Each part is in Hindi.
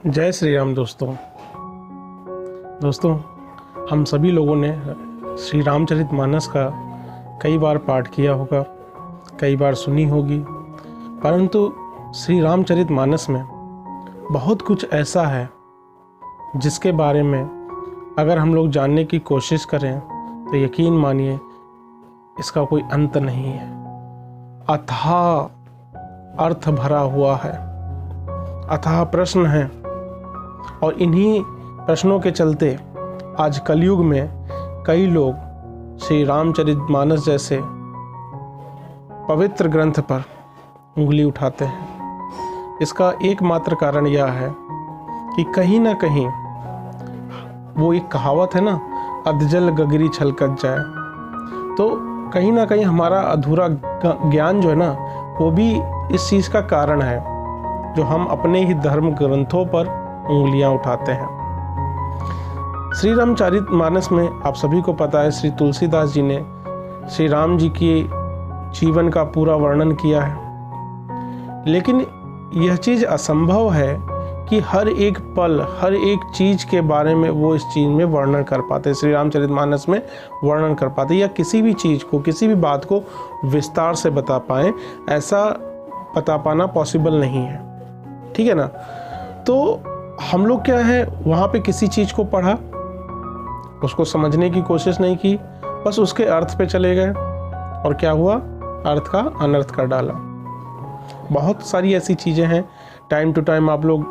जय श्री राम दोस्तों हम सभी लोगों ने श्री रामचरितमानस का कई बार पाठ किया होगा, कई बार सुनी होगी, परंतु श्री रामचरितमानस में बहुत कुछ ऐसा है जिसके बारे में अगर हम लोग जानने की कोशिश करें तो यकीन मानिए इसका कोई अंत नहीं है। अथाह अर्थ भरा हुआ है, अथाह प्रश्न है, और इन्हीं प्रश्नों के चलते आज कलयुग में कई लोग श्री रामचरितमानस जैसे पवित्र ग्रंथ पर उंगली उठाते हैं। इसका एकमात्र कारण यह है कि कहीं ना कहीं वो एक कहावत है ना, अधजल गगरी छलकत जाए, तो कहीं ना कहीं हमारा अधूरा ज्ञान जो है ना वो भी इस चीज़ का कारण है जो हम अपने ही धर्म ग्रंथों पर उंगलियां उठाते हैं। श्री रामचरितमानस में आप सभी को पता है श्री तुलसीदास जी ने श्री राम जी की जीवन का पूरा वर्णन किया है, लेकिन यह चीज़ असंभव है कि हर एक पल हर एक चीज़ के बारे में वो इस चीज़ में वर्णन कर पाते, श्री रामचरितमानस में वर्णन कर पाते, या किसी भी चीज़ को किसी भी बात को विस्तार से बता पाएँ, ऐसा बता पाना पॉसिबल नहीं है। ठीक है ना। तो हम लोग क्या है, वहाँ पे किसी चीज़ को पढ़ा, उसको समझने की कोशिश नहीं की, बस उसके अर्थ पे चले गए, और क्या हुआ, अर्थ का अनर्थ कर डाला। बहुत सारी ऐसी चीज़ें हैं, टाइम टू टाइम आप लोग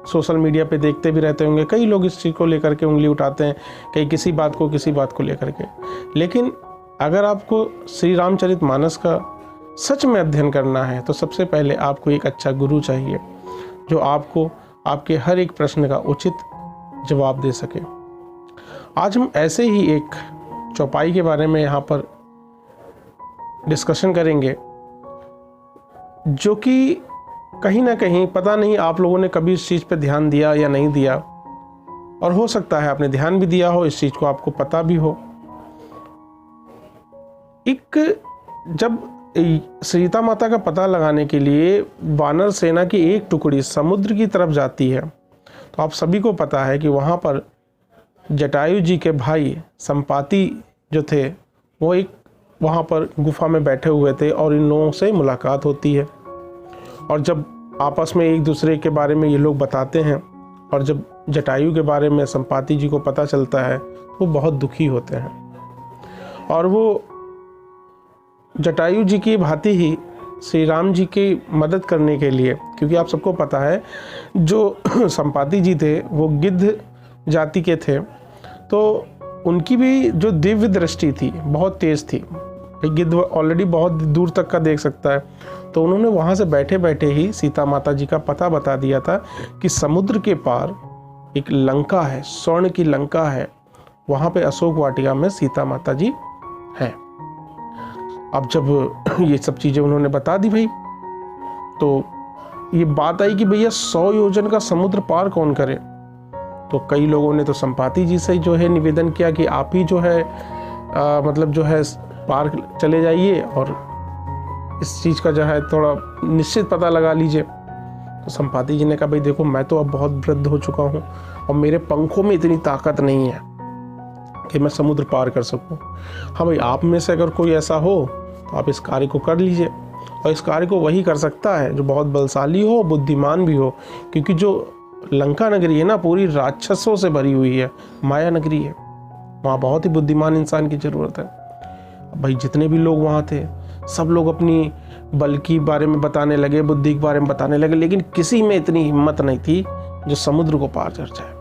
सोशल मीडिया पे देखते भी रहते होंगे, कई लोग इस चीज़ को लेकर के उंगली उठाते हैं, कहीं किसी बात को लेकर के। लेकिन अगर आपको श्री रामचरितमानस का सच में अध्ययन करना है तो सबसे पहले आपको एक अच्छा गुरु चाहिए जो आपको आपके हर एक प्रश्न का उचित जवाब दे सके। आज हम ऐसे ही एक चौपाई के बारे में यहाँ पर डिस्कशन करेंगे जो कि कहीं ना कहीं पता नहीं आप लोगों ने कभी इस चीज़ पे ध्यान दिया या नहीं दिया, और हो सकता है आपने ध्यान भी दिया हो, इस चीज़ को आपको पता भी हो। जब सीता माता का पता लगाने के लिए वानर सेना की एक टुकड़ी समुद्र की तरफ जाती है, तो आप सभी को पता है कि वहाँ पर जटायु जी के भाई संपाति जो थे वो एक वहाँ पर गुफा में बैठे हुए थे, और इन लोगों से मुलाकात होती है। और जब आपस में एक दूसरे के बारे में ये लोग बताते हैं, और जब जटायु के बारे में संपाति जी को पता चलता है तो वो बहुत दुखी होते हैं, और वो जटायु जी की भांति ही श्री राम जी की मदद करने के लिए, क्योंकि आप सबको पता है जो संपाति जी थे वो गिद्ध जाति के थे, तो उनकी भी जो दिव्य दृष्टि थी बहुत तेज थी। गिद्ध ऑलरेडी बहुत दूर तक का देख सकता है, तो उन्होंने वहाँ से बैठे बैठे ही सीता माता जी का पता बता दिया था कि समुद्र के पार एक लंका है, स्वर्ण की लंका है, वहाँ पे अशोक वाटिका में सीता माता जी है। अब जब ये सब चीज़ें उन्होंने बता दी भाई, तो ये बात आई कि भैया 100 योजन का समुद्र पार कौन करे। तो कई लोगों ने तो संपाति जी से जो है निवेदन किया कि आप ही जो है मतलब जो है पार चले जाइए और इस चीज़ का जो है थोड़ा निश्चित पता लगा लीजिए। तो संपाति जी ने कहा भाई देखो, मैं तो अब बहुत वृद्ध हो चुका हूँ और मेरे पंखों में इतनी ताकत नहीं है कि मैं समुद्र पार कर सकूं। हाँ भाई, आप में से अगर कोई ऐसा हो तो आप इस कार्य को कर लीजिए, और इस कार्य को वही कर सकता है जो बहुत बलशाली हो, बुद्धिमान भी हो, क्योंकि जो लंका नगरी है ना पूरी राक्षसों से भरी हुई है, माया नगरी है, वहाँ बहुत ही बुद्धिमान इंसान की ज़रूरत है। भाई जितने भी लोग वहाँ थे सब लोग अपनी बल के बारे में बताने लगे, बुद्धि के बारे में बताने लगे, लेकिन किसी में इतनी हिम्मत नहीं थी जो समुद्र को पार कर जाए।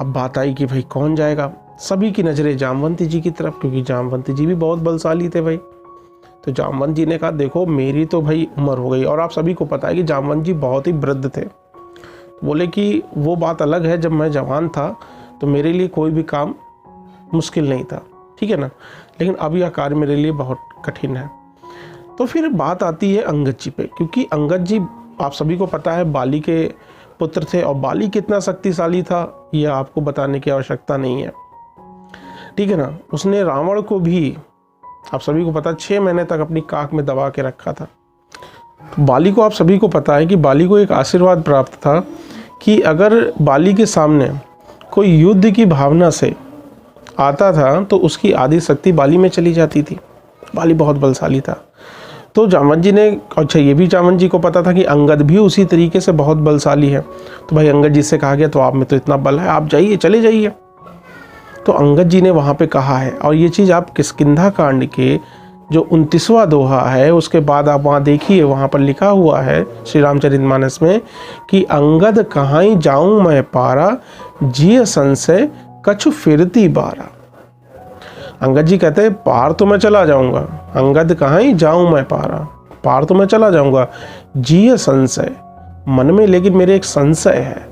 अब बात आई कि भाई कौन जाएगा। सभी की नज़रें जामवंती जी की तरफ, क्योंकि जामवंती जी भी बहुत बलशाली थे भाई। तो जामवंत जी ने कहा देखो मेरी तो भाई उम्र हो गई, और आप सभी को पता है कि जामवंत जी बहुत ही वृद्ध थे। बोले कि वो बात अलग है, जब मैं जवान था तो मेरे लिए कोई भी काम मुश्किल नहीं था, ठीक है ना, लेकिन अब यह कार्य मेरे लिए बहुत कठिन है। तो फिर बात आती है अंगद जी पे, क्योंकि अंगद जी आप सभी को पता है बाली के पुत्र थे, और बाली कितना शक्तिशाली था यह आपको बताने की आवश्यकता नहीं है, ठीक है ना। उसने रावण को भी आप सभी को पता 6 महीने तक अपनी काख में दबा के रखा था। तो बाली को, आप सभी को पता है कि बाली को एक आशीर्वाद प्राप्त था कि अगर बाली के सामने कोई युद्ध की भावना से आता था तो उसकी आधी शक्ति बाली में चली जाती थी। बाली बहुत बलशाली था। तो जामवंत जी ने, अच्छा ये भी जामवंत जी को पता था कि अंगद भी उसी तरीके से बहुत बलशाली है। तो भाई अंगद जी से कहा गया तो आप में तो इतना बल है, आप जाइए, चले जाइए। तो अंगद जी ने वहाँ पे कहा है, और ये चीज़ आप किष्किंधा कांड के जो 29वां दोहा है उसके बाद आप वहाँ देखिए, वहाँ पर लिखा हुआ है श्री रामचरितमानस में कि अंगद कहाँ जाऊँ मैं पारा, जिय संशय कछु फिरती बारा। अंगद जी कहते हैं पार तो मैं चला जाऊंगा, अंगद कहाँ जाऊं मैं पारा, पार तो मैं चला जाऊंगा, जिय संशय, मन में लेकिन मेरे एक संशय है,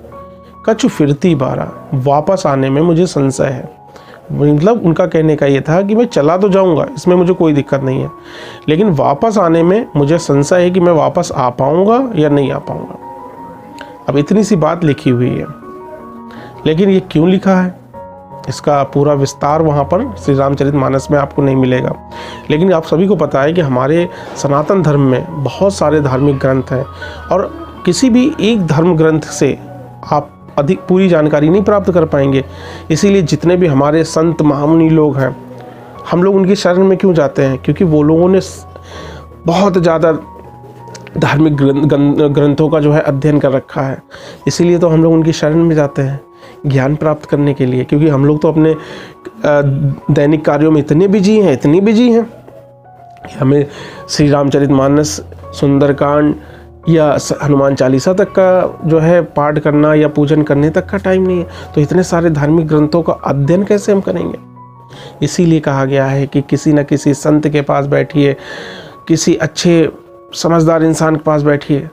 कछु फिरती बारा, वापस आने में मुझे संशय है। मतलब उनका कहने का ये था कि मैं चला तो जाऊंगा, इसमें मुझे कोई दिक्कत नहीं है, लेकिन वापस आने में मुझे संशय है कि मैं वापस आ पाऊंगा या नहीं आ पाऊंगा। अब इतनी सी बात लिखी हुई है, लेकिन ये क्यों लिखा है इसका पूरा विस्तार वहाँ पर श्री रामचरितमानस में आपको नहीं मिलेगा। लेकिन आप सभी को पता है कि हमारे सनातन धर्म में बहुत सारे धार्मिक ग्रंथ हैं और किसी भी एक धर्म ग्रंथ से आप अधिक पूरी जानकारी नहीं प्राप्त कर पाएंगे। इसीलिए जितने भी हमारे संत महामुनि लोग हैं, हम लोग उनकी शरण में क्यों जाते हैं? क्योंकि वो लोगों ने बहुत ज़्यादा धार्मिक ग्रंथों का जो है अध्ययन कर रखा है। इसीलिए तो हम लोग उनकी शरण में जाते हैं ज्ञान प्राप्त करने के लिए, क्योंकि हम लोग तो अपने दैनिक कार्यों में इतने बिजी हैं हमें श्री रामचरितमानस, सुंदरकांड या हनुमान चालीसा तक का जो है पाठ करना या पूजन करने तक का टाइम नहीं है। तो इतने सारे धार्मिक ग्रंथों का अध्ययन कैसे हम करेंगे? इसीलिए कहा गया है कि किसी न किसी संत के पास बैठिए, किसी अच्छे समझदार इंसान के पास बैठिए,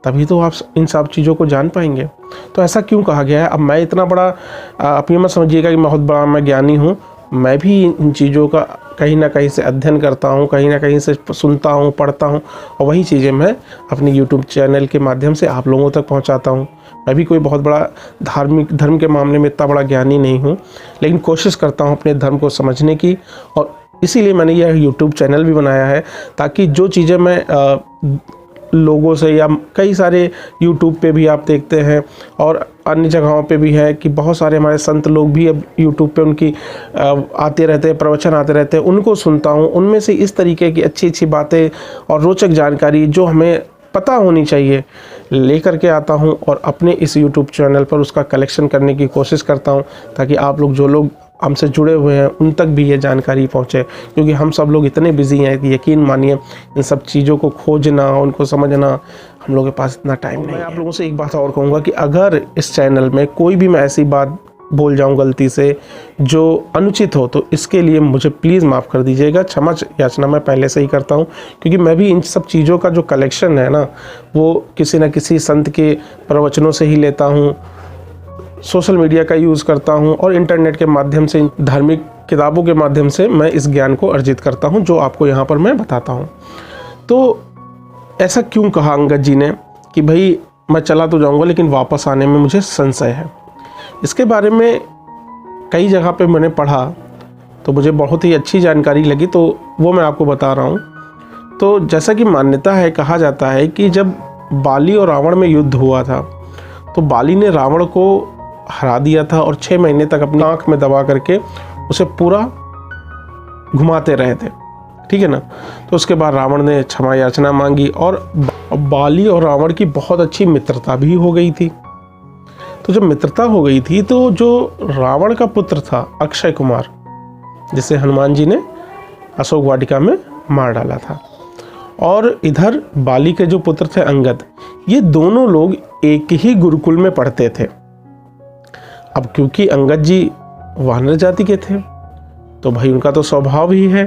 तभी तो आप इन सब चीज़ों को जान पाएंगे। तो ऐसा क्यों कहा गया है? अब मैं इतना बड़ा, आप ये मत समझिएगा कि बहुत बड़ा मैं ज्ञानी हूँ, मैं भी इन चीज़ों का कहीं ना कहीं से अध्ययन करता हूँ, कहीं ना कहीं से सुनता हूँ, पढ़ता हूँ, और वही चीज़ें मैं अपने यूट्यूब चैनल के माध्यम से आप लोगों तक पहुँचाता हूँ। मैं भी कोई बहुत बड़ा धर्म के मामले में इतना बड़ा ज्ञानी नहीं हूँ, लेकिन कोशिश करता हूँ अपने धर्म को समझने की, और इसीलिए मैंने यह यूट्यूब चैनल भी बनाया है, ताकि जो चीज़ें मैं लोगों से, या कई सारे यूट्यूब पे भी आप देखते हैं और अन्य जगहों पे भी है कि बहुत सारे हमारे संत लोग भी अब यूट्यूब पे उनकी आते रहते हैं, प्रवचन आते रहते हैं, उनको सुनता हूँ। उनमें से इस तरीके की अच्छी अच्छी बातें और रोचक जानकारी जो हमें पता होनी चाहिए लेकर के आता हूँ, और अपने इस यूट्यूब चैनल पर उसका कलेक्शन करने की कोशिश करता हूँ, ताकि आप लोग, जो लोग हमसे जुड़े हुए हैं, उन तक भी ये जानकारी पहुँचे। क्योंकि हम सब लोग इतने बिजी हैं कि यकीन मानिए इन सब चीज़ों को खोजना, उनको समझना, हम लोगों के पास इतना टाइम नहीं है। मैं आप लोगों से एक बात और कहूँगा कि अगर इस चैनल में कोई भी मैं ऐसी बात बोल जाऊँ गलती से जो अनुचित हो, तो इसके लिए मुझे प्लीज़ माफ़ कर दीजिएगा। क्षमा याचना मैं पहले से ही करता हूँ, क्योंकि मैं भी इन सब चीज़ों का जो कलेक्शन है ना, वो किसी न किसी संत के प्रवचनों से ही लेता हूँ, सोशल मीडिया का यूज़ करता हूँ, और इंटरनेट के माध्यम से, धार्मिक किताबों के माध्यम से मैं इस ज्ञान को अर्जित करता हूँ, जो आपको यहाँ पर मैं बताता हूँ। तो ऐसा क्यों कहा अंगद जी ने कि भाई मैं चला तो जाऊँगा लेकिन वापस आने में मुझे संशय है? इसके बारे में कई जगह पे मैंने पढ़ा तो मुझे बहुत ही अच्छी जानकारी लगी, तो वो मैं आपको बता रहा हूँ। तो जैसा कि मान्यता है, कहा जाता है कि जब बाली और रावण में युद्ध हुआ था तो बाली ने रावण को हरा दिया था और 6 महीने तक अपनी आँख में दबा करके उसे पूरा घुमाते रहे थे, ठीक है ना। तो उसके बाद रावण ने क्षमा याचना मांगी और बाली और रावण की बहुत अच्छी मित्रता भी हो गई थी। तो जब मित्रता हो गई थी तो जो रावण का पुत्र था अक्षय कुमार, जिसे हनुमान जी ने अशोक वाटिका में मार डाला था, और इधर बाली के जो पुत्र थे अंगद, ये दोनों लोग एक ही गुरुकुल में पढ़ते थे। अब क्योंकि अंगद जी वानर जाति के थे तो भाई उनका तो स्वभाव ही है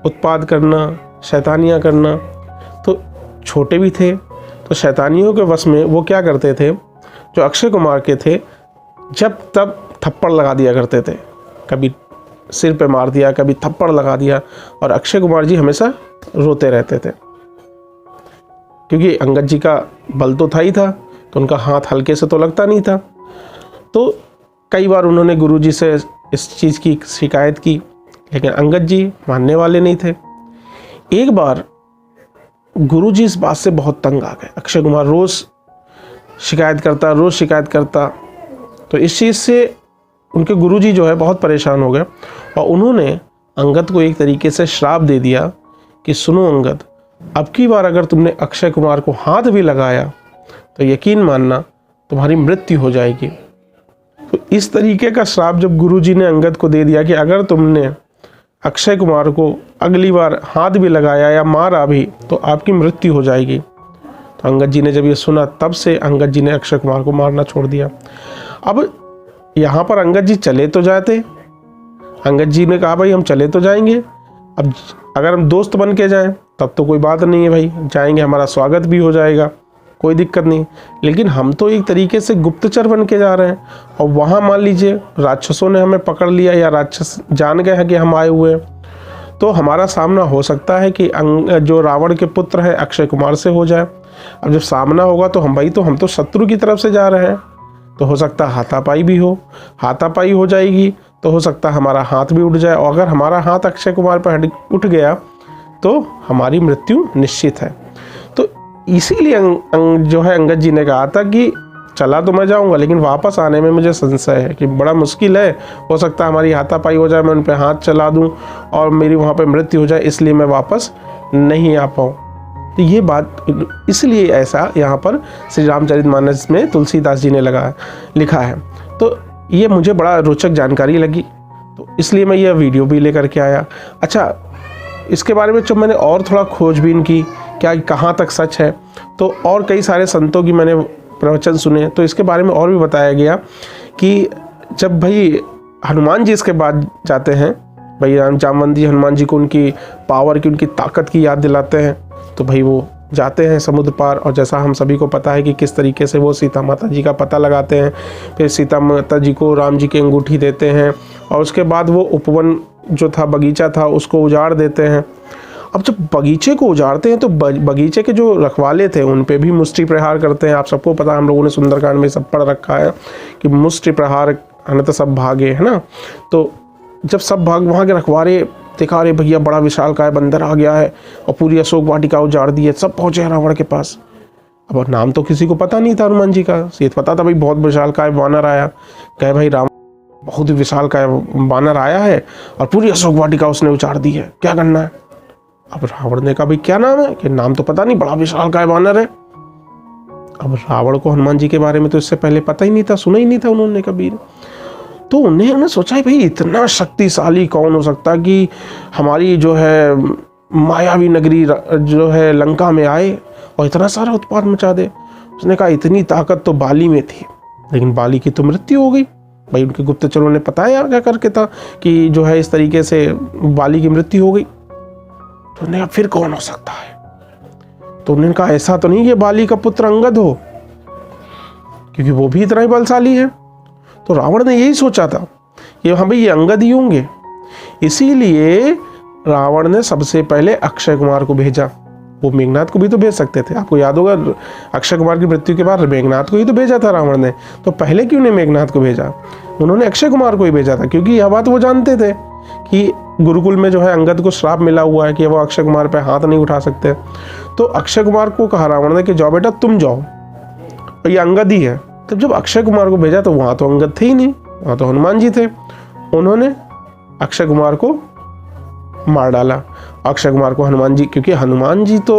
उत्पाद करना, शैतानियाँ करना, तो छोटे भी थे तो शैतानियों के वश में वो क्या करते थे, जो अक्षय कुमार के थे, जब तब थप्पड़ लगा दिया करते थे। कभी सिर पे मार दिया, कभी थप्पड़ लगा दिया, और अक्षय कुमार जी हमेशा रोते रहते थे। क्योंकि अंगद जी का बल तो था ही था, तो उनका हाथ हल्के से तो लगता नहीं था। तो कई बार उन्होंने गुरुजी से इस चीज़ की शिकायत की, लेकिन अंगद जी मानने वाले नहीं थे। एक बार गुरुजी इस बात से बहुत तंग आ गए। अक्षय कुमार रोज़ शिकायत करता। तो इस चीज़ से उनके गुरुजी जो है बहुत परेशान हो गए और उन्होंने अंगद को एक तरीके से श्राप दे दिया कि सुनो अंगद, अब की बार अगर तुमने अक्षय कुमार को हाथ भी लगाया तो यकीन मानना तुम्हारी मृत्यु हो जाएगी। तो इस तरीके का श्राप जब गुरुजी ने अंगद को दे दिया कि अगर तुमने अक्षय कुमार को अगली बार हाथ भी लगाया या मारा भी तो आपकी मृत्यु हो जाएगी। तो अंगद जी ने जब ये सुना तब से अंगद जी ने अक्षय कुमार को मारना छोड़ दिया। अब यहाँ पर अंगद जी चले तो जाते, अंगद जी ने कहा भाई हम चले तो जाएंगे, अब अगर हम दोस्त बन के जाएं तब तो कोई बात नहीं है भाई, जाएंगे, हमारा स्वागत भी हो जाएगा, कोई दिक्कत नहीं। लेकिन हम तो एक तरीके से गुप्तचर बन के जा रहे हैं और वहाँ मान लीजिए राक्षसों ने हमें पकड़ लिया या राक्षस जान गए हैं कि हम आए हुए हैं, तो हमारा सामना हो सकता है कि जो रावण के पुत्र हैं अक्षय कुमार से हो जाए। अब जब सामना होगा तो हम तो शत्रु की तरफ से जा रहे हैं, तो हो सकता है हाथापाई हो जाएगी, तो हो सकता है हमारा हाथ भी उठ जाए और अगर हमारा हाथ अक्षय कुमार पर उठ गया तो हमारी मृत्यु निश्चित है। तो इसीलिए जो है अंगद जी ने कहा था कि चला तो मैं जाऊंगा लेकिन वापस आने में मुझे संशय है कि बड़ा मुश्किल है, हो सकता है हमारी हाथापाई हो जाए, मैं उन पर हाथ चला दूं और मेरी वहाँ पे मृत्यु हो जाए, इसलिए मैं वापस नहीं आ पाऊँ। तो ये बात इसलिए ऐसा यहाँ पर श्री रामचरितमानस में तुलसीदास जी ने लिखा है। तो ये मुझे बड़ा रोचक जानकारी लगी, तो इसलिए मैं यह वीडियो भी लेकर के आया। अच्छा, इसके बारे में जब मैंने और थोड़ा खोजबीन की क्या कहाँ तक सच है, तो और कई सारे संतों की मैंने प्रवचन सुने, तो इसके बारे में और भी बताया गया कि जब भाई हनुमान जी इसके बाद जाते हैं, भाई जामवंत जी हनुमान जी को उनकी पावर की, उनकी ताकत की याद दिलाते हैं, तो भाई वो जाते हैं समुद्र पार और जैसा हम सभी को पता है कि किस तरीके से वो सीता माता जी का पता लगाते हैं, फिर सीता माता जी को राम जी की अंगूठी देते हैं और उसके बाद वो उपवन जो था, बगीचा था, उसको उजाड़ देते हैं। अब जब बगीचे को उजाड़ते हैं तो बगीचे के जो रखवाले थे उन पे भी मुष्टि प्रहार करते हैं। आप सबको पता है, हम लोगों ने सुंदरकांड में सब पढ़ रखा है कि मुष्टि प्रहार है तो सब भागे, है ना। तो जब सब भाग, वहाँ के रखवाले देखा अरे भैया बड़ा विशालकाय बंदर आ गया है और पूरी अशोक वाटिका उजाड़ दी है, सब पहुँचे रावण के पास। अब नाम तो किसी को पता नहीं था हनुमान जी का, सिर्फ पता था भाई बहुत विशालकाय वानर आया, कहे भाई राम बहुत ही विशालकाय वानर आया है और पूरी अशोक वाटिका उसने उजाड़ दी है, क्या करना है। अब रावण ने कहा भाई क्या नाम है, कि नाम तो पता नहीं, बड़ा विशालकाय वानर है। अब रावण को हनुमान जी के बारे में तो इससे पहले पता ही नहीं था, सुना ही नहीं था उन्होंने कभी। तो उन्हें सोचा भाई इतना शक्तिशाली कौन हो सकता कि हमारी जो है मायावी नगरी जो है लंका में आए और इतना सारा उत्पात मचा दे। उसने कहा इतनी ताकत तो बाली में थी, लेकिन बाली की तो मृत्यु हो गई। भाई उनके गुप्तचरों ने बताया क्या करके था कि जो है इस तरीके से बाली की मृत्यु हो गई। तो उन्होंने कहा फिर कौन हो सकता है, तो उन्होंने कहा ऐसा तो नहीं ये बाली का पुत्र अंगद हो, क्योंकि वो भी इतना ही बलशाली है। तो रावण ने यही सोचा था कि हाँ भाई ये अंगद ही होंगे, इसीलिए रावण ने सबसे पहले अक्षय कुमार को भेजा। वो मेघनाथ को भी तो भेज सकते थे, आपको याद होगा अक्षय कुमार की मृत्यु के बाद मेघनाथ को ही तो भेजा था रावण ने, तो पहले क्यों नहीं मेघनाथ को भेजा, उन्होंने अक्षय कुमार को ही भेजा था, क्योंकि यह बात वो जानते थे कि गुरुकुल में जो है अंगद को श्राप मिला हुआ है कि वो अक्षय कुमार पे हाथ नहीं उठा सकते। तो अक्षय कुमार को कहा रावण ने कि जाओ बेटा तुम जाओ, ये अंगद ही है। तब जब अक्षय कुमार को भेजा तो वहाँ तो अंगद थे ही नहीं, वहाँ तो हनुमान जी थे। उन्होंने अक्षय कुमार को मार डाला। अक्षय कुमार को हनुमान जी, क्योंकि हनुमान जी तो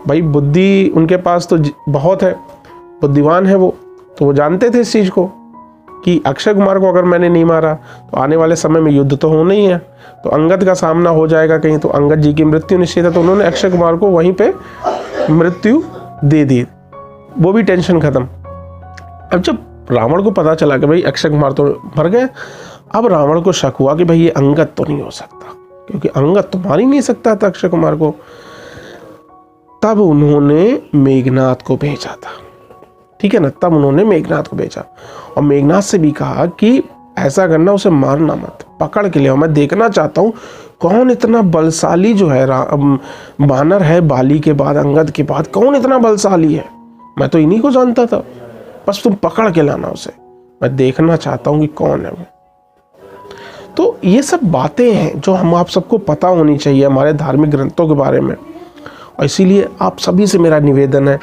भाई बुद्धि उनके पास तो बहुत है, बुद्धिमान है वो, तो वो जानते थे इस चीज़ को कि अक्षय कुमार को अगर मैंने नहीं मारा तो आने वाले समय में युद्ध तो होना ही है, तो अंगद का सामना हो जाएगा कहीं, तो अंगद जी की मृत्यु निश्चित है। तो उन्होंने अक्षय कुमार को वहीं पे मृत्यु दे दी, वो भी टेंशन खत्म। अब जब रावण को पता चला कि भाई अक्षय कुमार तो मर गए, अब रावण को शक हुआ कि भाई ये अंगद तो नहीं हो सकता, क्योंकि अंगद तो मार ही नहीं सकता था अक्षय कुमार को। तब उन्होंने मेघनाथ को भेजा था, ठीक है ना, तब उन्होंने मेघनाथ को भेजा और मेघनाथ से भी कहा कि ऐसा करना, उसे मारना मत, पकड़ के ले आओ, मैं देखना चाहता हूँ कौन इतना बलशाली जो है बानर है, बाली के बाद अंगद के बाद कौन इतना बलशाली है, मैं तो इन्हीं को जानता था, बस तुम पकड़ के लाना उसे, मैं देखना चाहता हूँ कि कौन है वो। तो ये सब बातें हैं जो हम आप सबको पता होनी चाहिए हमारे धार्मिक ग्रंथों के बारे में, और इसीलिए आप सभी से मेरा निवेदन है,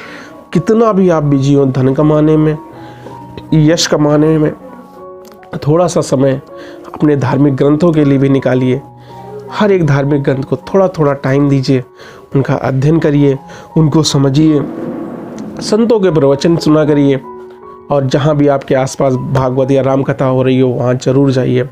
कितना भी आप बिजी हो धन कमाने में, यश कमाने में, थोड़ा सा समय अपने धार्मिक ग्रंथों के लिए भी निकालिए। हर एक धार्मिक ग्रंथ को थोड़ा थोड़ा टाइम दीजिए, उनका अध्ययन करिए, उनको समझिए, संतों के प्रवचन सुना करिए, और जहाँ भी आपके आसपास भागवत या राम कथा हो रही हो वहाँ जरूर जाइए।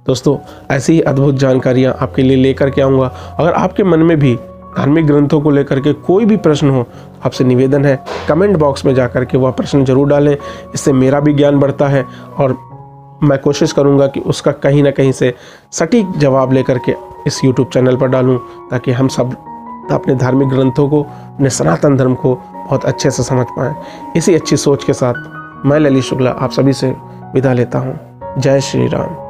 दोस्तों, ऐसी ही अद्भुत जानकारियाँ आपके लिए लेकर के आऊँगा। अगर आपके मन में भी धार्मिक ग्रंथों को लेकर के कोई भी प्रश्न हो, आपसे निवेदन है कमेंट बॉक्स में जाकर के वह प्रश्न जरूर डालें। इससे मेरा भी ज्ञान बढ़ता है और मैं कोशिश करूंगा कि उसका कहीं ना कहीं से सटीक जवाब लेकर के इस YouTube चैनल पर डालूं, ताकि हम सब अपने धार्मिक ग्रंथों को, अपने सनातन धर्म को बहुत अच्छे से समझ पाएँ। इसी अच्छी सोच के साथ मैं ललित शुक्ला आप सभी से विदा लेता हूँ। जय श्री राम।